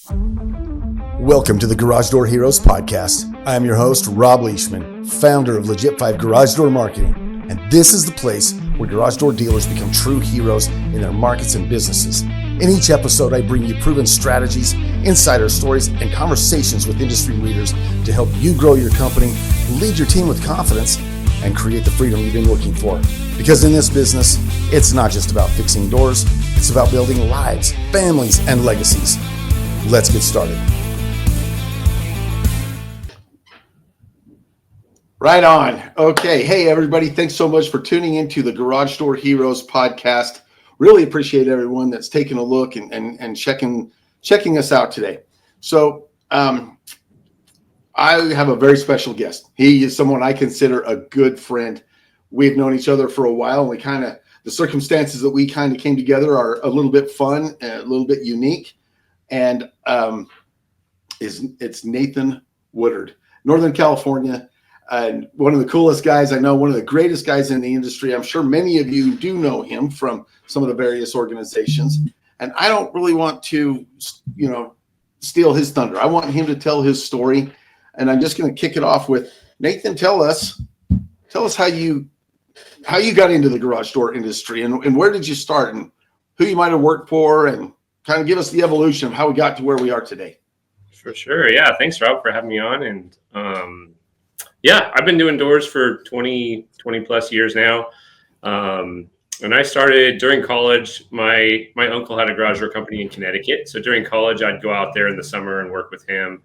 Welcome to the Garage Door Heroes podcast. I am your host, Robb Leishman, founder of Legit 5 Garage Door Marketing, and this is the place where garage door dealers become true heroes in their markets and businesses. In each episode, I bring you proven strategies, insider stories, and conversations with industry leaders to help you grow your company, lead your team with confidence, and create the freedom you've been looking for. Because in this business, it's not just about fixing doors, it's about building lives, families, and legacies. Let's get started. Right on. Okay. Hey, everybody. Thanks so much for tuning into the Garage Door Heroes podcast. Really appreciate everyone that's taking a look and checking us out today. So I have a very special guest. He is someone I consider a good friend. We've known each other for a while, and the circumstances that we kind of came together are a little bit fun and a little bit unique. And it's Nathan Woodard, Northern California. And one of the coolest guys I know, one of the greatest guys in the industry. I'm sure many of you do know him from some of the various organizations. And I don't really want to, steal his thunder. I want him to tell his story. And I'm just going to kick it off with Nathan. Tell us how you got into the garage door industry and where did you start and who you might have worked for, and kind of give us the evolution of how we got to where we are today. For sure. Yeah. Thanks, Rob, for having me on. And I've been doing doors for 20 plus years now. And I started during college. My uncle had a garage door company in Connecticut. So during college, I'd go out there in the summer and work with him.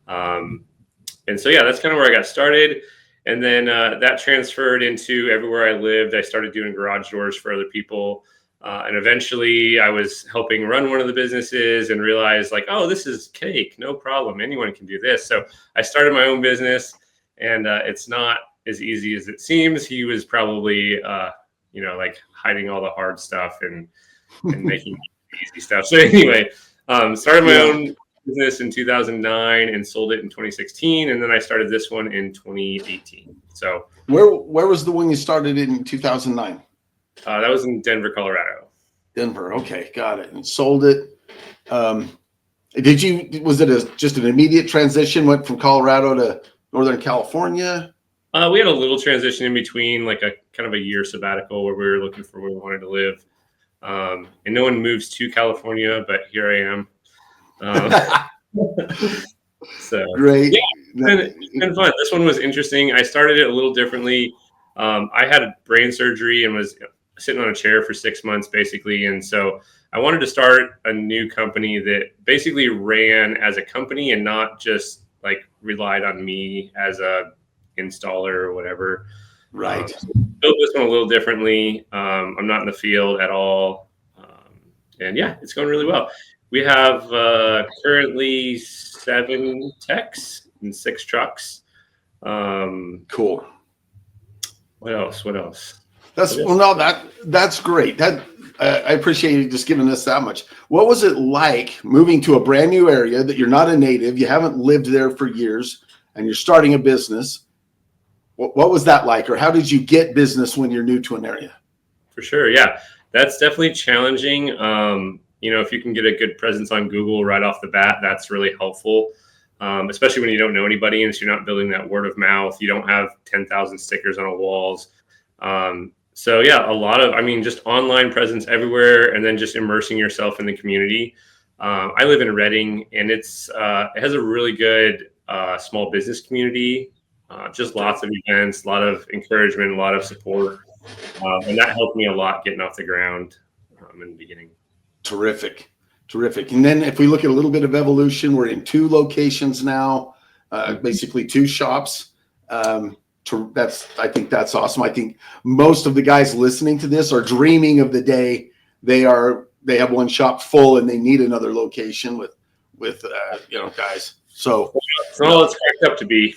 That's kind of where I got started. And then that transferred into everywhere I lived. I started doing garage doors for other people. And eventually I was helping run one of the businesses and realized this is cake. No problem. Anyone can do this. So I started my own business. And it's not as easy as it seems. He was probably, hiding all the hard stuff and making easy stuff. So anyway, started my own business in 2009 and sold it in 2016. And then I started this one in 2018. So where was the one you started in 2009? That was in Denver, Colorado. Denver. Okay. Got it. And sold it. Was it just an immediate transition, went from Colorado to Northern California? We had a little transition in between, like a kind of a year sabbatical where we were looking for where we wanted to live. And no one moves to California, but here I am. So great. Yeah, it's been fun. This one was interesting. I started it a little differently. I had brain surgery and was sitting on a chair for 6 months, basically. And so I wanted to start a new company that basically ran as a company and not just relied on me as a installer or whatever. Right. Built this one a little differently. I'm not in the field at all. It's going really well. We have currently 7 techs and 6 trucks. Cool. What else? That's great. I appreciate you just giving us that much. What was it like moving to a brand new area that you're not a native, you haven't lived there for years, and you're starting a business? What was that like, or how did you get business when you're new to an area? For sure. Yeah, that's definitely challenging. If you can get a good presence on Google right off the bat, that's really helpful, especially when you don't know anybody and so you're not building that word of mouth. You don't have 10,000 stickers on the walls. A lot of, just online presence everywhere, and then just immersing yourself in the community. I live in Reading, and it has a really good small business community, just lots of events, a lot of encouragement, a lot of support. And that helped me a lot getting off the ground in the beginning. Terrific. And then if we look at a little bit of evolution, we're in 2 locations now, basically 2 shops. I think that's awesome. I think most of the guys listening to this are dreaming of the day they have one shop full and they need another location with guys. So it's all it's cracked up to be.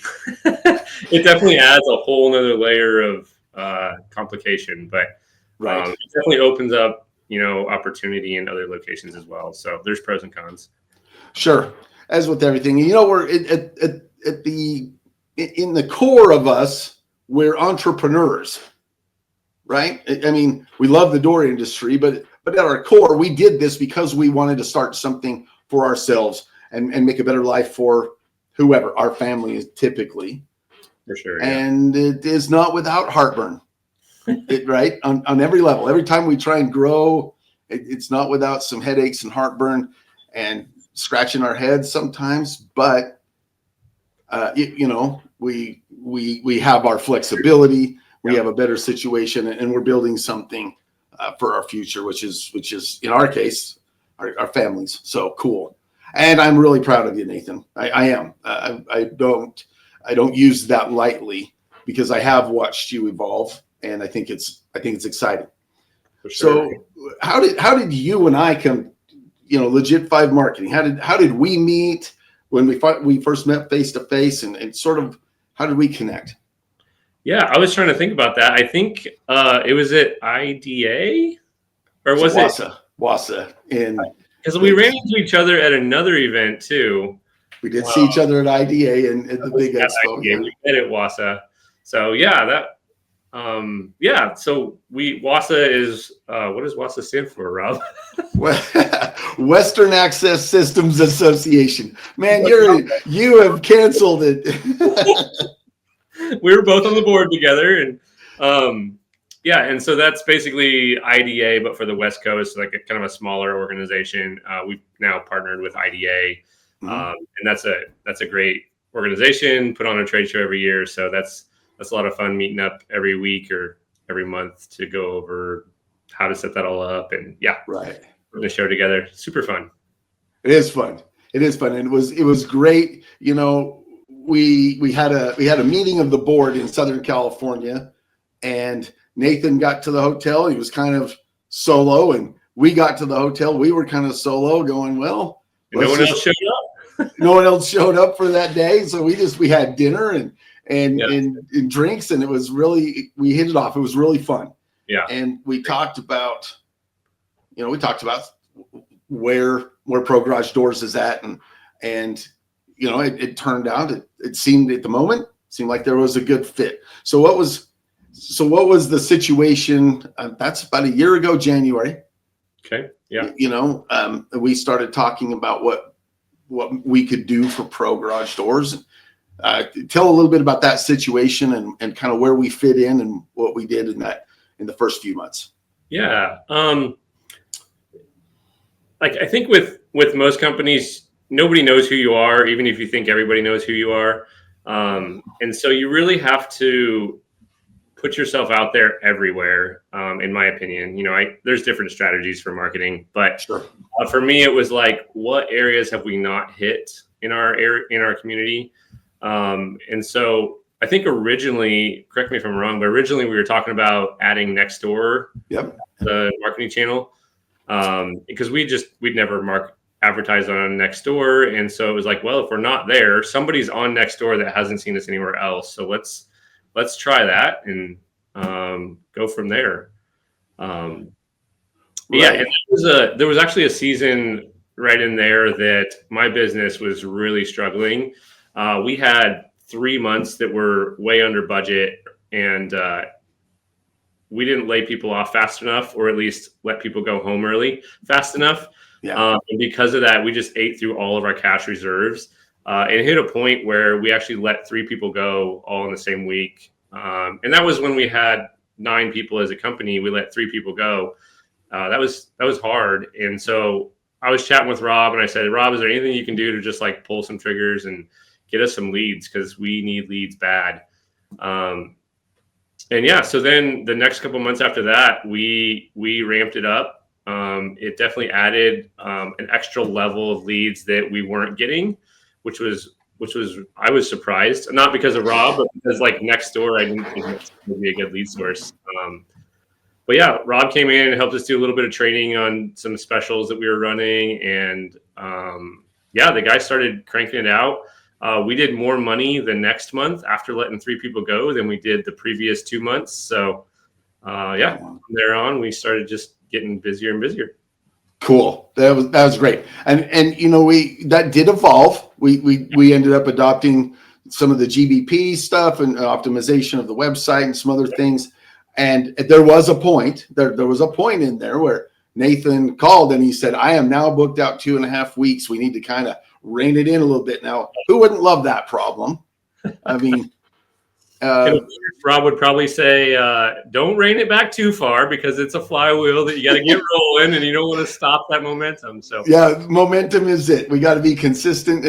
It definitely adds a whole nother layer of complication, but it definitely opens up, opportunity in other locations as well. So there's pros and cons. Sure. As with everything, we're in the core of us, we're entrepreneurs, right? We love the door industry, but at our core, we did this because we wanted to start something for ourselves and make a better life for whoever our family is typically. For sure. Yeah. And it is not without heartburn, right? On every level. Every time we try and grow, it's not without some headaches and heartburn and scratching our heads sometimes. But, we have our flexibility. We have a better situation, and we're building something for our future, which is in our case, our families. So cool. And I'm really proud of you, Nathan. I am. I don't use that lightly because I have watched you evolve, and I think it's exciting. For sure. So how did you and I come, Legit 5 Marketing? How did we meet when we first met face to face, and sort of how did we connect? Yeah, I was trying to think about that. I think it was at IDA, or was it WASA? Because we ran into each other at another event too. We did see each other at IDA and at the big expo. IDA. We met at WASA. So So WASA is what does WASA stand for, Rob? Western Access Systems Association. Man, you have canceled it. We were both on the board together, and and so that's basically IDA, but for the West Coast, like kind of a smaller organization. We've now partnered with IDA, and that's a great organization. Put on a trade show every year, so that's a lot of fun meeting up every week or every month to go over how to set that all up, and putting the show together. Super fun. It is fun. And it was great. We had a meeting of the board in Southern California, and Nathan got to the hotel. He was kind of solo, and we got to the hotel. We were kind of solo, going, well, no one else showed up. No one else showed up for that day, so we had dinner and drinks, and it was really, we hit it off. It was really fun. Yeah, and we talked about where Pro Garage Doors is at, and it turned out it seemed at the moment like there was a good fit. So what was the situation? That's about a year ago, January. Okay. Yeah. We started talking about what we could do for Pro Garage Doors. Tell a little bit about that situation and kind of where we fit in and what we did in the first few months. Yeah. I think with most companies, nobody knows who you are, even if you think everybody knows who you are. And so you really have to put yourself out there everywhere, in my opinion. There's different strategies for marketing, but sure. For me, it was like, what areas have we not hit in our community? And so I think originally, correct me if I'm wrong, but originally we were talking about adding Nextdoor, the marketing channel, because we'd never advertised on Nextdoor. And so it was like, well, if we're not there, somebody's on Nextdoor that hasn't seen us anywhere else. So let's try that and go from there. Yeah, and there was actually a season right in there that my business was really struggling. We had 3 months that were way under budget, and we didn't lay people off fast enough, or at least let people go home early fast enough. Yeah. And because of that, we just ate through all of our cash reserves. It hit a point where we actually let 3 people go all in the same week. And that was when we had 9 people as a company. We let 3 people go. That was hard. And so I was chatting with Rob, and I said, Rob, is there anything you can do to just pull some triggers and get us some leads? Because we need leads bad. So then the next couple months after that, we ramped it up. It definitely added an extra level of leads that we weren't getting, which was I was surprised, not because of Rob, but because Nextdoor, I didn't think it would be a good lead source. But yeah, Rob came in and helped us do a little bit of training on some specials that we were running, and the guy started cranking it out. We did more money the next month after letting 3 people go than we did the previous 2 months. So from there on, we started just getting busier and busier. Cool. That was great. And that did evolve. We ended up adopting some of the GBP stuff and optimization of the website and some other things. And there was a point in there where Nathan called and he said, I am now booked out 2.5 weeks. We need to kind of rein it in a little bit. Now, who wouldn't love that problem? I mean, Rob would probably say, don't rein it back too far because it's a flywheel that you got to get rolling and you don't want to stop that momentum. So yeah, momentum is it. We got to be consistent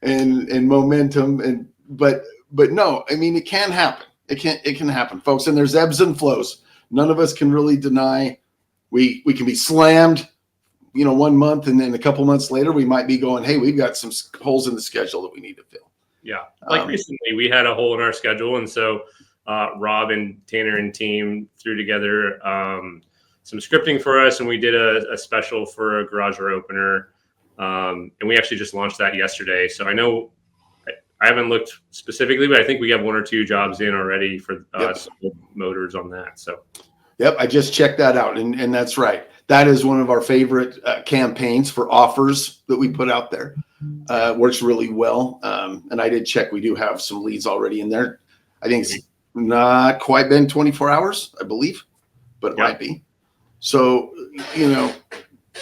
and momentum. But no, I mean, it can happen. It can happen, folks. And there's ebbs and flows. None of us can really deny we can be slammed, 1 month, and then a couple months later, we might be going, hey, we've got some holes in the schedule that we need to fill. Yeah. Like recently we had a hole in our schedule. And so Rob and Tanner and team threw together some scripting for us. And we did a special for a garage door opener. And we actually just launched that yesterday. So I know I haven't looked specifically, but I think we have 1 or 2 jobs in already for motors on that. So. Yep. I just checked that out. And that's right. That is one of our favorite campaigns for offers that we put out there. Works really well. And I did check. We do have some leads already in there. I think it's not quite been 24 hours, I believe, but it might be. So,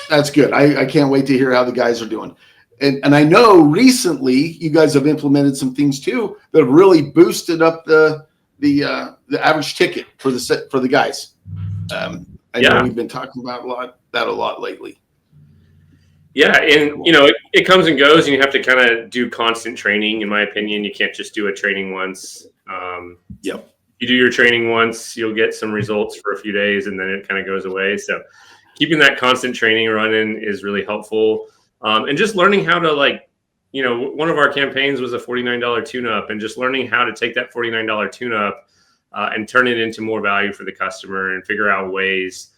that's good. I can't wait to hear how the guys are doing. And I know recently you guys have implemented some things too that have really boosted up the average ticket for the guys. I know we've been talking about a lot lately. Yeah. And, it comes and goes and you have to kind of do constant training. In my opinion, you can't just do a training once. Yep. You do your training once, you'll get some results for a few days and then it kind of goes away. So keeping that constant training running is really helpful. And just learning how to one of our campaigns was a $49 tune-up, and just learning how to take that $49 tune-up and turn it into more value for the customer and figure out ways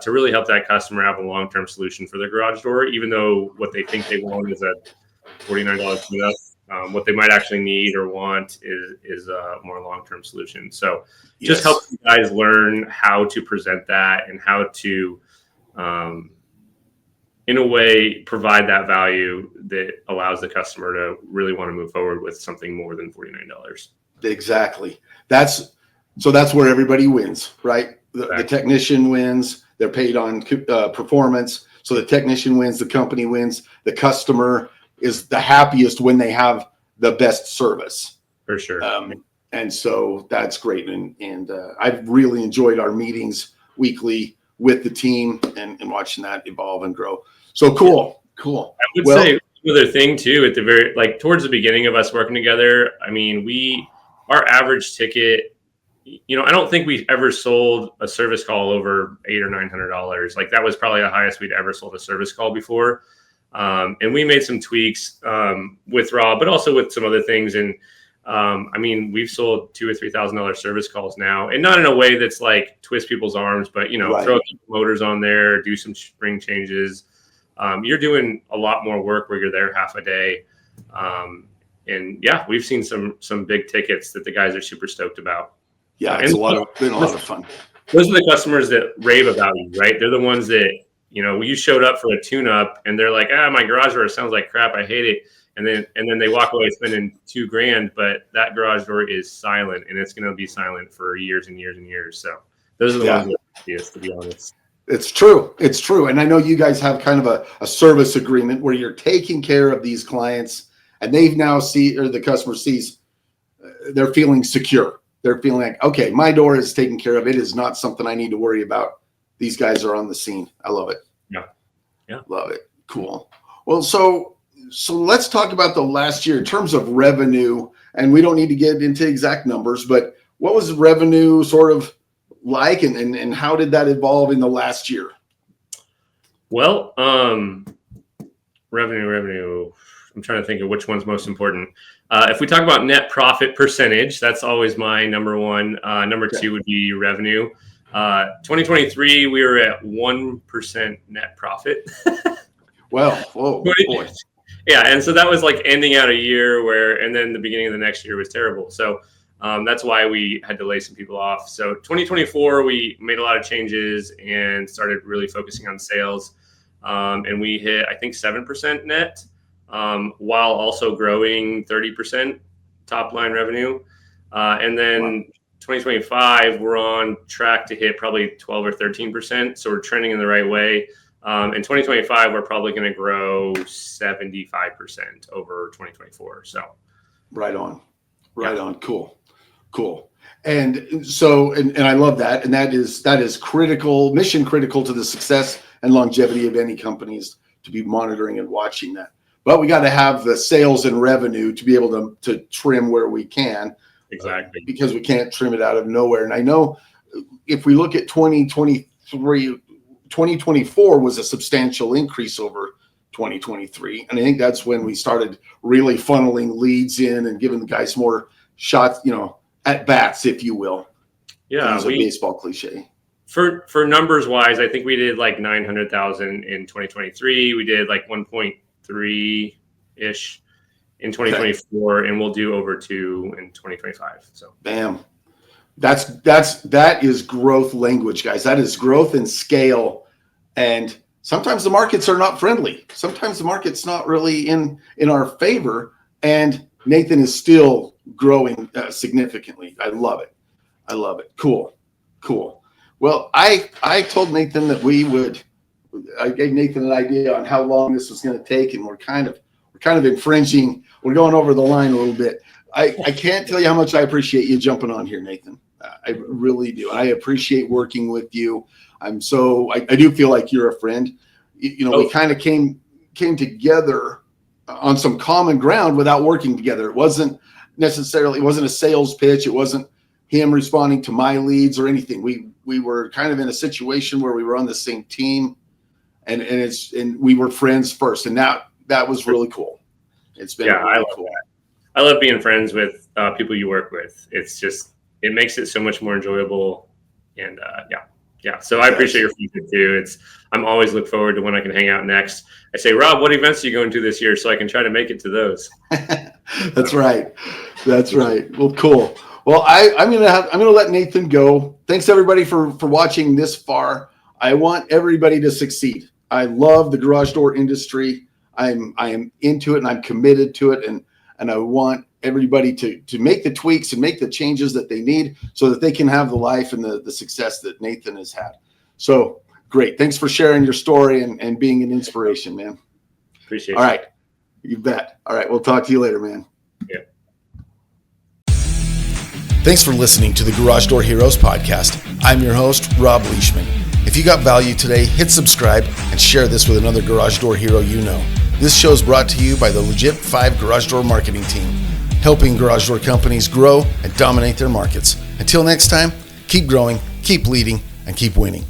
to really help that customer have a long-term solution for their garage door, even though what they think they want is a $49 tune-up. What they might actually need or want is a more long-term solution. So just help you guys learn how to present that and how to, in a way, provide that value that allows the customer to really want to move forward with something more than $49. Exactly. That's where everybody wins, right? The technician wins. They're paid on performance. So the technician wins, the company wins, the customer is the happiest when they have the best service. For sure. And so that's great. And I've really enjoyed our meetings weekly with the team and watching that evolve and grow. So cool. I would say another thing too, at the towards the beginning of us working together, I mean, our average ticket, I don't think we ever sold a service call over $800 or $900. Like that was probably the highest we'd ever sold a service call before. And we made some tweaks with Rob, but also with some other things. And we've sold $2,000 or $3,000 service calls now, and not in a way that's like twist people's arms, but throw a couple motors on there, do some spring changes. You're doing a lot more work where you're there half a day. And we've seen some big tickets that the guys are super stoked about. Yeah, it's been a lot of fun. Those are the customers that rave about you, right? They're the ones that, you showed up for a tune-up and they're like, my garage door sounds like crap, I hate it. And then they walk away spending $2,000, but that garage door is silent, and it's going to be silent for years and years and years. So those are the ones that see us, to be honest. It's true. And I know you guys have kind of a service agreement where you're taking care of these clients, and they've now the customer sees they're feeling secure. They're feeling like, okay, my door is taken care of. It is not something I need to worry about. These guys are on the scene. I love it. Yeah. Love it. Cool. Well, so let's talk about the last year in terms of revenue, and we don't need to get into exact numbers, but what was revenue sort of like, and how did that evolve in the last year? Well, revenue. I'm trying to think of which one's most important. If we talk about net profit percentage, that's always my number one. Number two would be revenue. 2023, we were at 1% net profit. Well, whoa, boy. Yeah, and so that was like ending out a year and then the beginning of the next year was terrible. So that's why we had to lay some people off. So 2024, we made a lot of changes and started really focusing on sales. And we hit, I think, 7% net, while also growing 30% top line revenue. And then 2025, we're on track to hit probably 12 or 13%. So we're trending in the right way. In 2025, we're probably going to grow 75% over 2024. So, right on. Cool. And so, and I love that. And that is critical, mission critical to the success and longevity of any companies to be monitoring and watching that. But we got to have the sales and revenue to be able to trim where we can. Exactly. Because we can't trim it out of nowhere. And I know if we look at 2024 was a substantial increase over 2023. And I think that's when we started really funneling leads in and giving the guys more shots, at bats, if you will. Yeah. It's a baseball cliche. For numbers wise, I think we did like 900,000 in 2023. We did like 1.3 ish in 2024, and we'll do over 2 in 2025. So bam. That is growth language, guys. That is growth and scale. And sometimes the markets are not friendly. Sometimes the market's not really in our favor. And Nathan is still growing significantly. I love it. Cool. Well, I told Nathan that I gave Nathan an idea on how long this was going to take, and we're kind of infringing. We're going over the line a little bit. I can't tell you how much I appreciate you jumping on here, Nathan. I really do. I appreciate working with you. I do feel like you're a friend. We kind of came together on some common ground without working together. It wasn't a sales pitch. It wasn't him responding to my leads or anything. We were kind of in a situation where we were on the same team, and we were friends first, and that was really cool. It's been really cool. That. I love being friends with people you work with. It's just, it makes it so much more enjoyable. And so I appreciate your feedback too. I'm always look forward to when I can hang out next. I say, Rob, what events are you going to this year, so I can try to make it to those? That's right. Well, cool. Well, I'm gonna let Nathan go. Thanks everybody for watching this far. I want everybody to succeed. I love the garage door industry. I am into it, and I'm committed to it, and I want everybody to make the tweaks and make the changes that they need so that they can have the life and the success that Nathan has had. So great. Thanks for sharing your story and being an inspiration, man. Appreciate it. All right. You bet. All right. We'll talk to you later, man. Yeah. Thanks for listening to the Garage Door Heroes podcast. I'm your host, Robb Leishman. If you got value today, hit subscribe and share this with another garage door hero you know. This show is brought to you by the Legit 5 Garage Door Marketing Team, helping garage door companies grow and dominate their markets. Until next time, keep growing, keep leading, and keep winning.